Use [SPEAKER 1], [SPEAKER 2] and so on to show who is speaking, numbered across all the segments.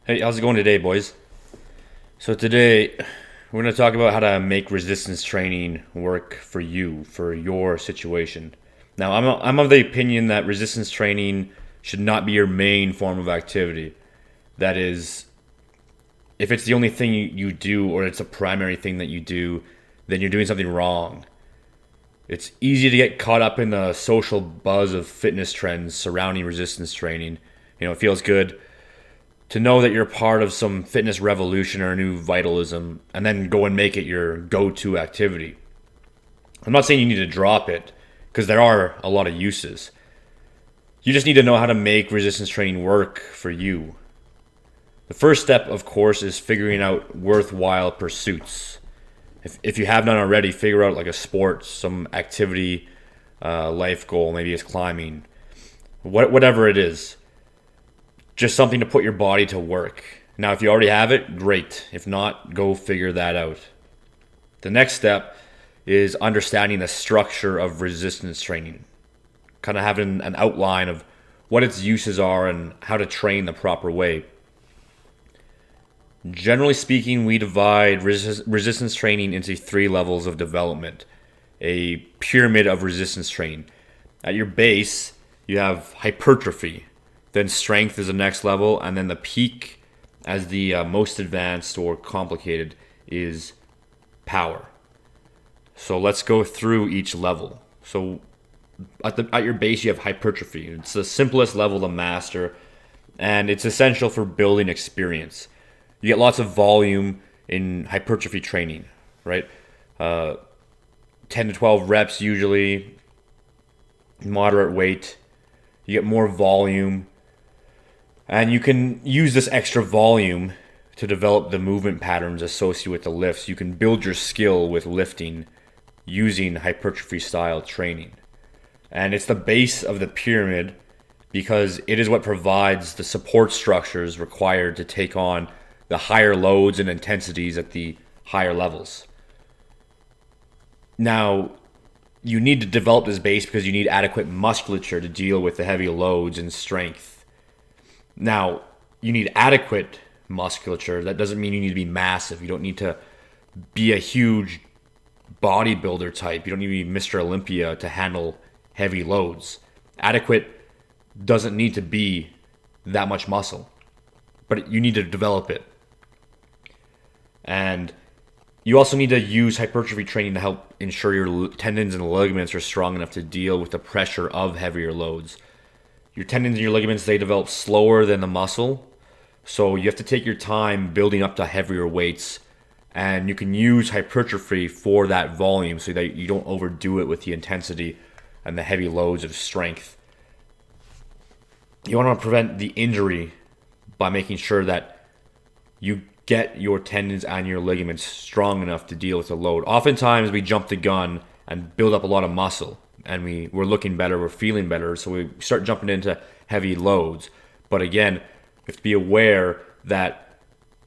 [SPEAKER 1] Hey, how's it going today, boys? So today we're going to talk about how to make resistance training work for you, for your situation. Now, I'm of the opinion that resistance training should not be your main form of activity. That is, if it's the only thing you do or it's a primary thing that you do, then you're doing something wrong. It's easy to get caught up in the social buzz of fitness trends surrounding resistance training. It feels good to know that you're part of some fitness revolution or a new vitalism and then go and make it your go-to activity. I'm not saying you need to drop it because there are a lot of uses. You just need to know how to make resistance training work for you. The first step, of course, is figuring out worthwhile pursuits. If you have none already, figure out like a sport, some activity, life goal. Maybe it's climbing, whatever it is. Just something to put your body to work. Now, if you already have it, great. If not, go figure that out. The next step is understanding the structure of resistance training. Kind of having an outline of what its uses are and how to train the proper way. Generally speaking, we divide resistance training into 3 levels of development. A pyramid of resistance training. At your base, you have hypertrophy. Then strength is the next level, and then the peak, as the most advanced or complicated, is power. So let's go through each level. So at your base, you have hypertrophy. It's the simplest level to master, and it's essential for building experience. You get lots of volume in hypertrophy training, right? 10 to 12 reps usually, moderate weight. You get more volume. And you can use this extra volume to develop the movement patterns associated with the lifts. You can build your skill with lifting using hypertrophy style training. And it's the base of the pyramid because it is what provides the support structures required to take on the higher loads and intensities at the higher levels. Now, you need to develop this base because you need adequate musculature to deal with the heavy loads and strength. Now, you need adequate musculature. That doesn't mean you need to be massive. You don't need to be a huge bodybuilder type. You don't need to be Mr. Olympia to handle heavy loads. Adequate doesn't need to be that much muscle, but you need to develop it. And you also need to use hypertrophy training to help ensure your tendons and ligaments are strong enough to deal with the pressure of heavier loads. Your tendons and your ligaments, they develop slower than the muscle. So you have to take your time building up to heavier weights. And you can use hypertrophy for that volume so that you don't overdo it with the intensity and the heavy loads of strength. You want to prevent the injury by making sure that you get your tendons and your ligaments strong enough to deal with the load. Oftentimes we jump the gun and build up a lot of muscle. And we're looking better, we're feeling better, so we start jumping into heavy loads. But again, you have to be aware that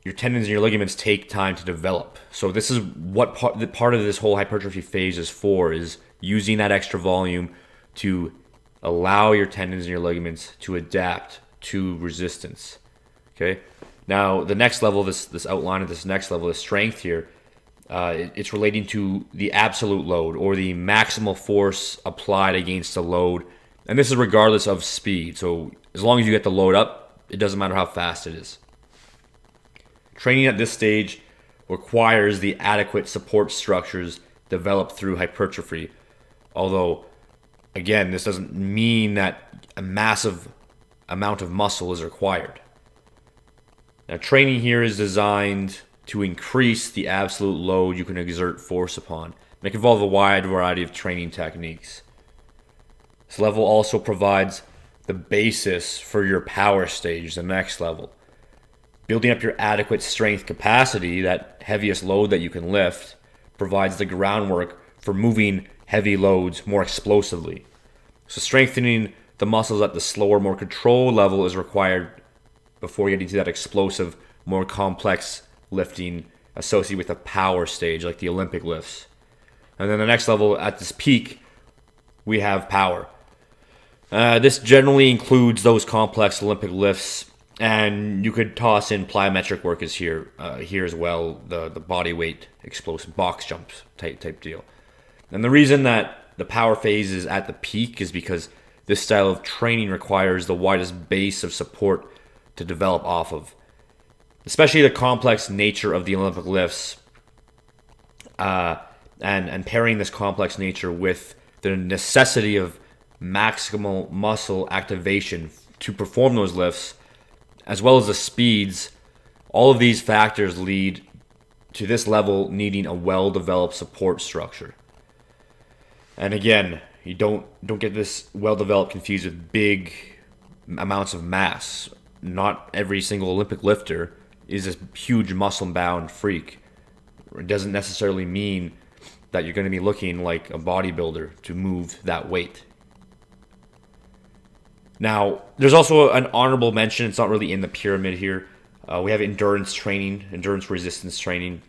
[SPEAKER 1] your tendons and your ligaments take time to develop. So this is what part of this whole hypertrophy phase is for, is using that extra volume to allow your tendons and your ligaments to adapt to resistance. Okay? Now, the next level, this outline of this next level, the strength here, it's relating to the absolute load or the maximal force applied against a load. And this is regardless of speed. So as long as you get the load up, it doesn't matter how fast it is. Training at this stage requires the adequate support structures developed through hypertrophy. Although, again, this doesn't mean that a massive amount of muscle is required. Now, training here is designed to increase the absolute load you can exert force upon. It can involve a wide variety of training techniques. This level also provides the basis for your power stage, the next level. Building up your adequate strength capacity, that heaviest load that you can lift, provides the groundwork for moving heavy loads more explosively. So strengthening the muscles at the slower, more controlled level is required before getting to that explosive, more complex lifting associated with a power stage like the Olympic lifts. And then the next level, at this peak, we have power. This generally includes those complex Olympic lifts And you could toss in plyometric work is here as well, the body weight explosive box jumps type deal. And the reason that the power phase is at the peak is because this style of training requires the widest base of support to develop off of. Especially the complex nature of the Olympic lifts, and pairing this complex nature with the necessity of maximal muscle activation to perform those lifts, as well as the speeds, all of these factors lead to this level needing a well-developed support structure. And again, you don't get this well-developed confused with big amounts of mass. Not every single Olympic lifter is a huge muscle-bound freak. It doesn't necessarily mean that you're going to be looking like a bodybuilder to move that weight. Now, there's also an honorable mention. It's not really in the pyramid here. We have endurance training, endurance resistance training.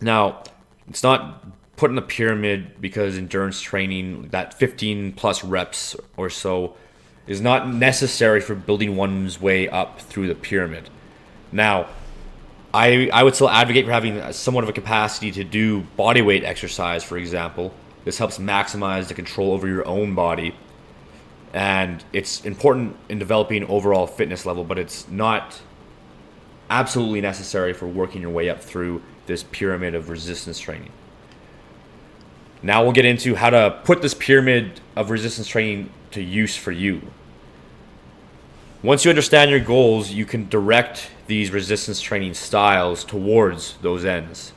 [SPEAKER 1] Now, it's not put in the pyramid because endurance training, that 15 plus reps or so, is not necessary for building one's way up through the pyramid. Now, I would still advocate for having somewhat of a capacity to do body weight exercise, for example. This helps maximize the control over your own body. And it's important in developing overall fitness level, but it's not absolutely necessary for working your way up through this pyramid of resistance training. Now we'll get into how to put this pyramid of resistance training to use for you. Once you understand your goals, you can direct these resistance training styles towards those ends.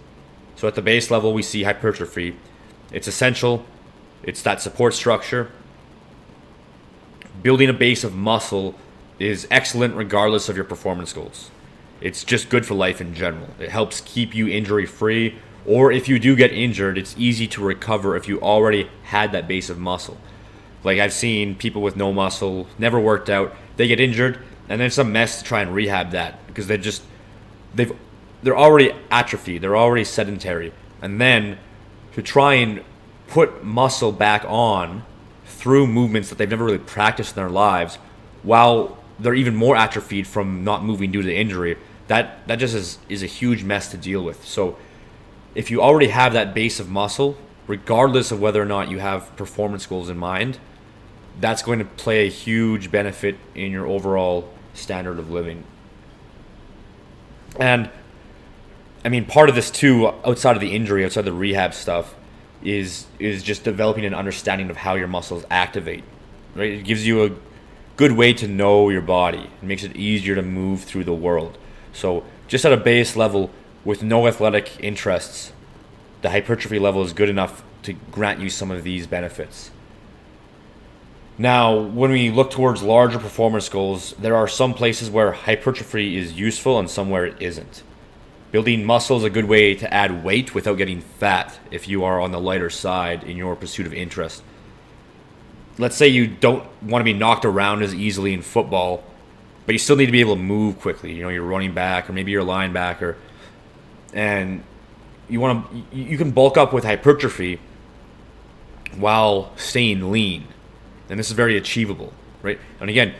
[SPEAKER 1] So at the base level, we see hypertrophy. It's essential. It's that support structure. Building a base of muscle is excellent regardless of your performance goals. It's just good for life in general. It helps keep you injury free, or if you do get injured, it's easy to recover if you already had that base of muscle. Like I've seen people with no muscle, never worked out, they get injured, and then it's a mess to try and rehab that because they're already atrophied, they're already sedentary, and then to try and put muscle back on through movements that they've never really practiced in their lives while they're even more atrophied from not moving due to injury, that just is a huge mess to deal with. So if you already have that base of muscle, regardless of whether or not you have performance goals in mind, that's going to play a huge benefit in your overall standard of living. And I mean, part of this too, outside of the injury, outside the rehab stuff, is just developing an understanding of how your muscles activate. Right? It gives you a good way to know your body. It makes it easier to move through the world. So just at a base level with no athletic interests, the hypertrophy level is good enough to grant you some of these benefits. Now, when we look towards larger performance goals, there are some places where hypertrophy is useful and some where it isn't. Building muscle is a good way to add weight without getting fat if you are on the lighter side in your pursuit of interest. Let's say you don't want to be knocked around as easily in football, but you still need to be able to move quickly. You know, you're running back or maybe you're a linebacker, and you can bulk up with hypertrophy while staying lean. And this is very achievable, right? And again,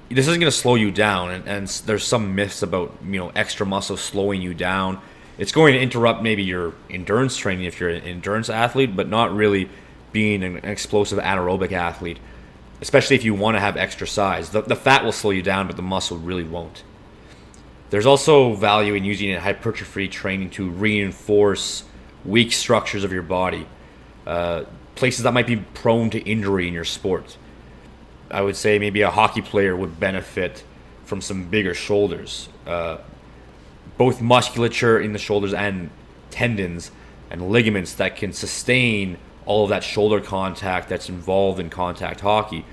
[SPEAKER 1] this isn't going to slow you down. And there's some myths about, extra muscle slowing you down. It's going to interrupt maybe your endurance training if you're an endurance athlete, but not really being an explosive anaerobic athlete, especially if you want to have extra size. The fat will slow you down, but the muscle really won't. There's also value in using hypertrophy training to reinforce weak structures of your body. Places that might be prone to injury in your sport. I would say maybe a hockey player would benefit from some bigger shoulders. Both musculature in the shoulders and tendons and ligaments that can sustain all of that shoulder contact that's involved in contact hockey.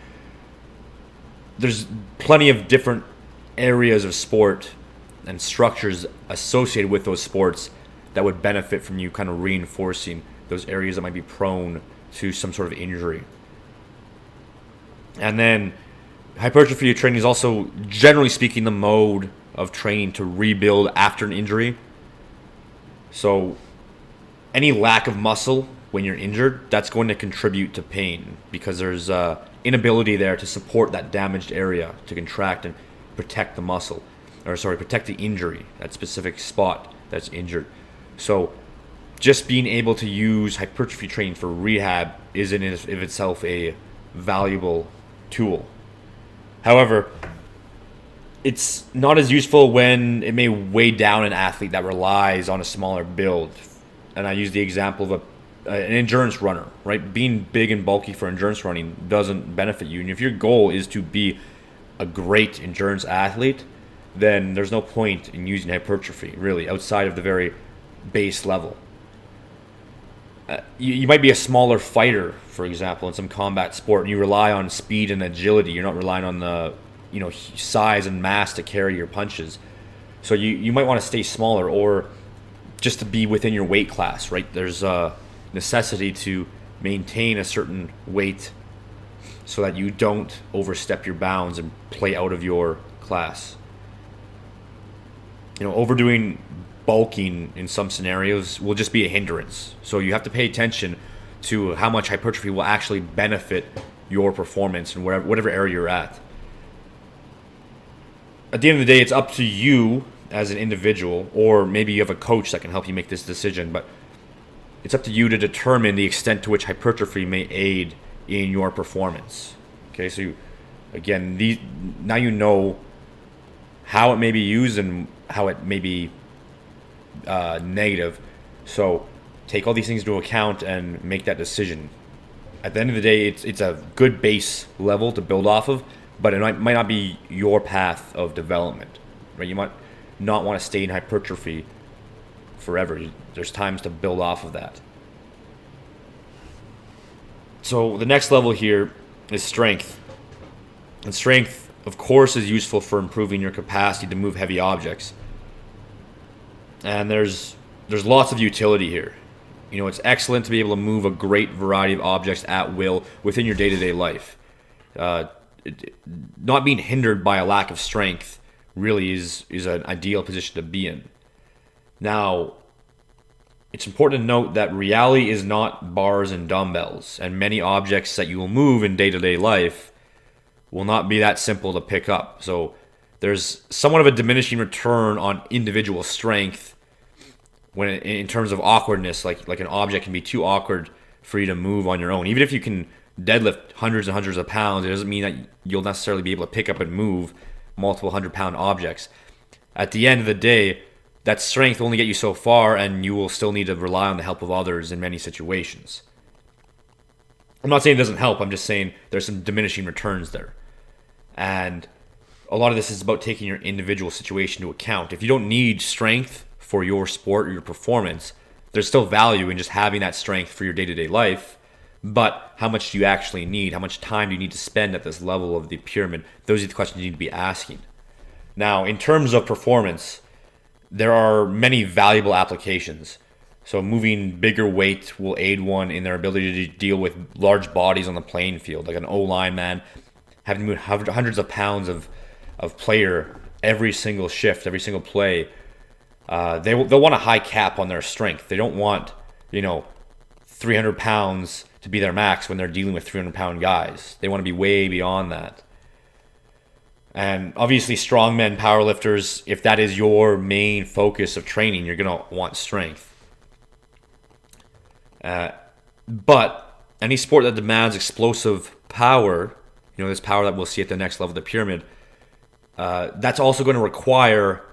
[SPEAKER 1] There's plenty of different areas of sport and structures associated with those sports that would benefit from you kind of reinforcing those areas that might be prone to some sort of injury. And then hypertrophy training is also, generally speaking, the mode of training to rebuild after an injury. So any lack of muscle when you're injured, that's going to contribute to pain because there's inability there to support that damaged area to contract and protect the muscle, protect the injury, that specific spot that's injured. So just being able to use hypertrophy training for rehab is in of itself a valuable tool. However, it's not as useful when it may weigh down an athlete that relies on a smaller build. And I use the example of an endurance runner, right? Being big and bulky for endurance running doesn't benefit you. And if your goal is to be a great endurance athlete, then there's no point in using hypertrophy, really, outside of the very base level. You might be a smaller fighter, for example, in some combat sport, and you rely on speed and agility. You're not relying on the size and mass to carry your punches. So you might want to stay smaller, or just to be within your weight class, right? There's a necessity to maintain a certain weight so that you don't overstep your bounds and play out of your class. Overdoing bulking in some scenarios will just be a hindrance. So you have to pay attention to how much hypertrophy will actually benefit your performance in whatever area you're at. At the end of the day, it's up to you as an individual, or maybe you have a coach that can help you make this decision, but it's up to you to determine the extent to which hypertrophy may aid in your performance. Okay, so now you know how it may be used and how it may be negative. So take all these things into account and make that decision. At the end of the day, it's a good base level to build off of, but it might not be your path of development, right? You might not want to stay in hypertrophy forever. There's times to build off of that. So the next level here is strength. And strength, of course, is useful for improving your capacity to move heavy objects. And there's lots of utility here. It's excellent to be able to move a great variety of objects at will within your day-to-day life. Not being hindered by a lack of strength really is an ideal position to be in. Now, it's important to note that reality is not bars and dumbbells, and many objects that you will move in day-to-day life will not be that simple to pick up. So there's somewhat of a diminishing return on individual strength when in terms of awkwardness, like an object can be too awkward for you to move on your own. Even if you can deadlift hundreds and hundreds of pounds, it doesn't mean that you'll necessarily be able to pick up and move multiple 100-pound objects. At the end of the day, that strength will only get you so far, and you will still need to rely on the help of others in many situations. I'm not saying it doesn't help, I'm just saying there's some diminishing returns there. And a lot of this is about taking your individual situation into account. If you don't need strength for your sport or your performance, there's still value in just having that strength for your day-to-day life. But how much do you actually need? How much time do you need to spend at this level of the pyramid? Those are the questions you need to be asking. Now, in terms of performance, there are many valuable applications. So moving bigger weight will aid one in their ability to deal with large bodies on the playing field, like an O-line man having to move hundreds of pounds of player every single shift, every single play. They'll want a high cap on their strength. They don't want 300 pounds to be their max when they're dealing with 300-pound guys. They want to be way beyond that. And obviously strongmen, powerlifters, if that is your main focus of training, you're going to want strength. But any sport that demands explosive power, this power that we'll see at the next level of the pyramid, that's also going to require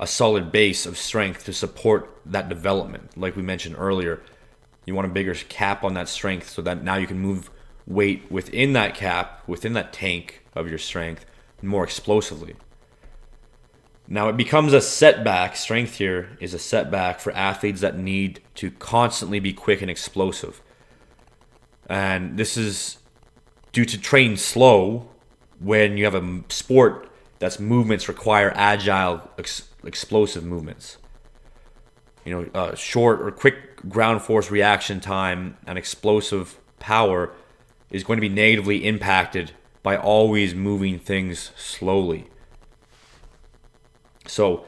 [SPEAKER 1] a solid base of strength to support that development. Like we mentioned earlier, you want a bigger cap on that strength so that now you can move weight within that cap, within that tank of your strength, more explosively. Now it becomes a setback. Strength here is a setback for athletes that need to constantly be quick and explosive. And this is due to training slow when you have a sport that's movements require agile, explosive movements. Short or quick ground force reaction time and explosive power is going to be negatively impacted by always moving things slowly. So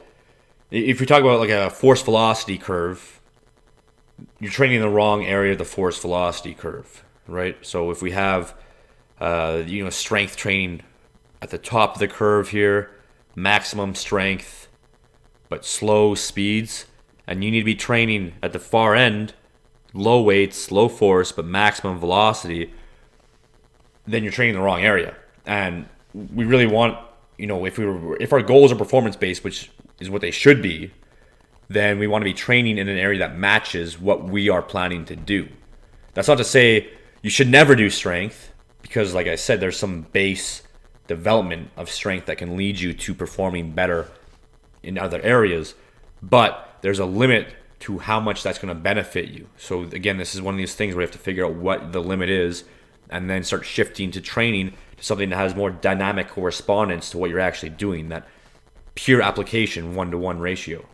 [SPEAKER 1] if we talk about like a force velocity curve, you're training in the wrong area of the force velocity curve, right? So if we have strength training at the top of the curve here, maximum strength, but slow speeds, and you need to be training at the far end, low weights, low force, but maximum velocity, then you're training in the wrong area. And we really want, if our goals are performance based, which is what they should be, then we want to be training in an area that matches what we are planning to do. That's not to say you should never do strength, because like I said, there's some base development of strength that can lead you to performing better in other areas, but there's a limit to how much that's going to benefit you. So again, this is one of these things where you have to figure out what the limit is and then start shifting to training to something that has more dynamic correspondence to what you're actually doing, that pure application 1-to-1 ratio.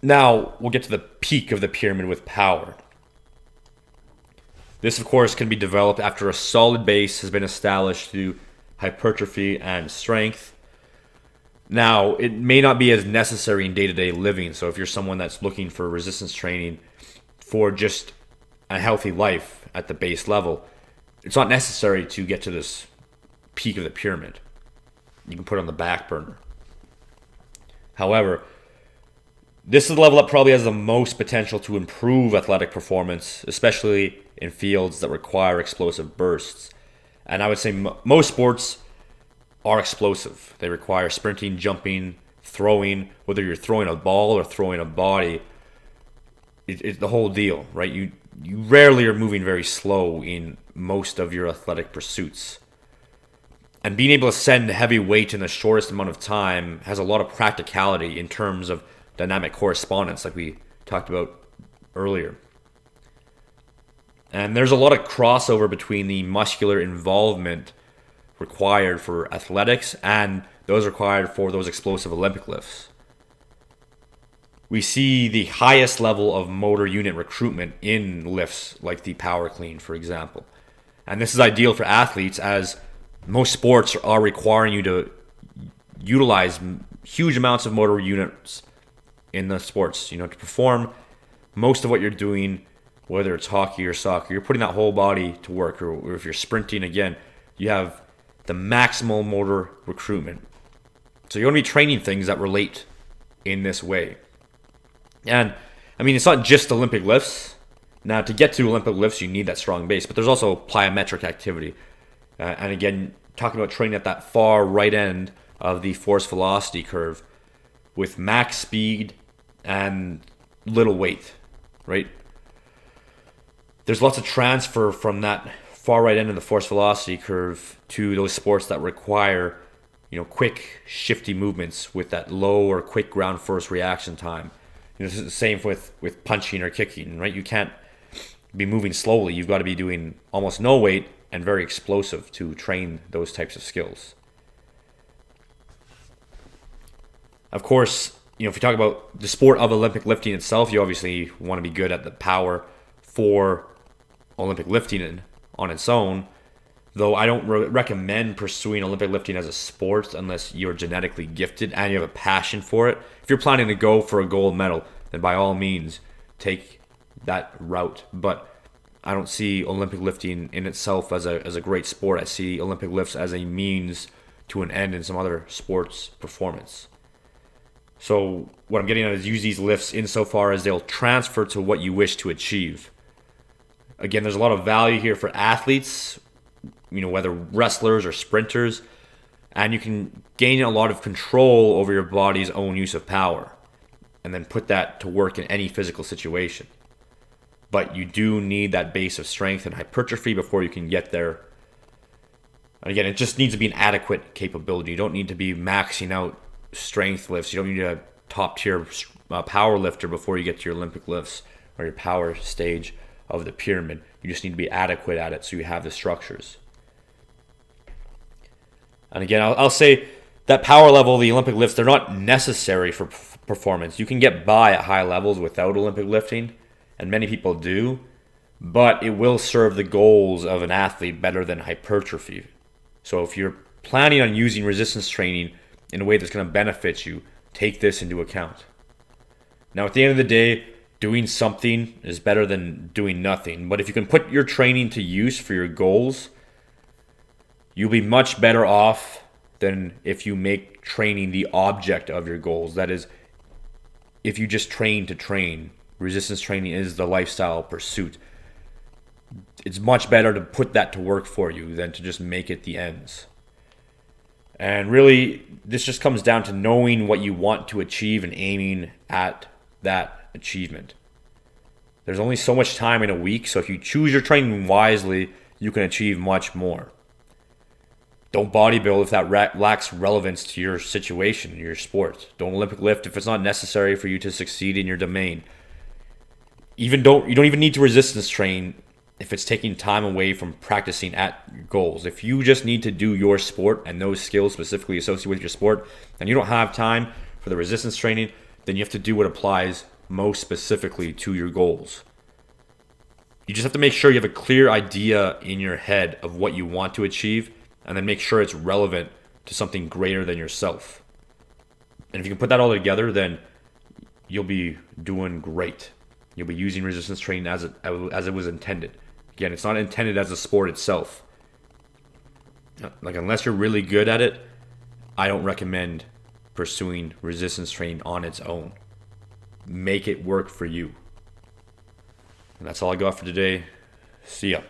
[SPEAKER 1] Now we'll get to the peak of the pyramid with power. This, of course, can be developed after a solid base has been established through hypertrophy and strength. Now, it may not be as necessary in day-to-day living. So if you're someone that's looking for resistance training for just a healthy life at the base level, it's not necessary to get to this peak of the pyramid. You can put it on the back burner. However, this is the level that probably has the most potential to improve athletic performance, especially in fields that require explosive bursts. And I would say most sports are explosive. They require sprinting, jumping, throwing, whether you're throwing a ball or throwing a body. It's the whole deal, right? You rarely are moving very slow in most of your athletic pursuits. And being able to send heavy weight in the shortest amount of time has a lot of practicality in terms of dynamic correspondence, like we talked about earlier. And there's a lot of crossover between the muscular involvement required for athletics and those required for those explosive Olympic lifts. We see the highest level of motor unit recruitment in lifts like the power clean, for example. And this is ideal for athletes, as most sports are requiring you to utilize huge amounts of motor units in the sports. To perform most of what you're doing, whether it's hockey or soccer, you're putting that whole body to work. Or if you're sprinting, again, you have the maximal motor recruitment. So you want to be training things that relate in this way. And it's not just Olympic lifts. Now, to get to Olympic lifts, you need that strong base, but there's also plyometric activity. And again, talking about training at that far right end of the force velocity curve with max speed and little weight, right? There's lots of transfer from that far right end of the force velocity curve to those sports that require, quick, shifty movements with that low or quick ground force reaction time. This is the same with punching or kicking, right? You can't be moving slowly. You've got to be doing almost no weight and very explosive to train those types of skills. Of course, if you talk about the sport of Olympic lifting itself, you obviously want to be good at the power for Olympic lifting on its own, though I don't recommend pursuing Olympic lifting as a sport unless you're genetically gifted and you have a passion for it. If you're planning to go for a gold medal, then by all means take that route. But I don't see Olympic lifting in itself as a great sport. I see Olympic lifts as a means to an end in some other sports performance. So what I'm getting at is use these lifts insofar as they'll transfer to what you wish to achieve. Again, there's a lot of value here for athletes, whether wrestlers or sprinters, and you can gain a lot of control over your body's own use of power and then put that to work in any physical situation. But you do need that base of strength and hypertrophy before you can get there. And again, it just needs to be an adequate capability. You don't need to be maxing out strength lifts. You don't need a top tier power lifter before you get to your Olympic lifts or your power stage of the pyramid. You just need to be adequate at it so you have the structures. And again, I'll say that power level, the Olympic lifts, they're not necessary for performance. You can get by at high levels without Olympic lifting, and many people do, but it will serve the goals of an athlete better than hypertrophy. So if you're planning on using resistance training in a way that's going to benefit you, take this into account. Now, at the end of the day, doing something is better than doing nothing. But if you can put your training to use for your goals, you'll be much better off than if you make training the object of your goals. That is, if you just train to train, resistance training is the lifestyle pursuit. It's much better to put that to work for you than to just make it the ends. And really, this just comes down to knowing what you want to achieve and aiming at that achievement. There's only so much time in a week, so if you choose your training wisely, you can achieve much more. Don't bodybuild if that lacks relevance to your situation, your sport. Don't Olympic lift if it's not necessary for you to succeed in your domain. You don't even need to resistance train if it's taking time away from practicing at your goals. If you just need to do your sport and those skills specifically associated with your sport, and you don't have time for the resistance training, then you have to do what applies most specifically to your goals. You just have to make sure you have a clear idea in your head of what you want to achieve, and then make sure it's relevant to something greater than yourself. And if you can put that all together, then you'll be doing great. You'll be using resistance training as it was intended. Again, it's not intended as a sport itself. Like, unless you're really good at it, I don't recommend pursuing resistance training on its own. Make it work for you. And that's all I got for today. See ya.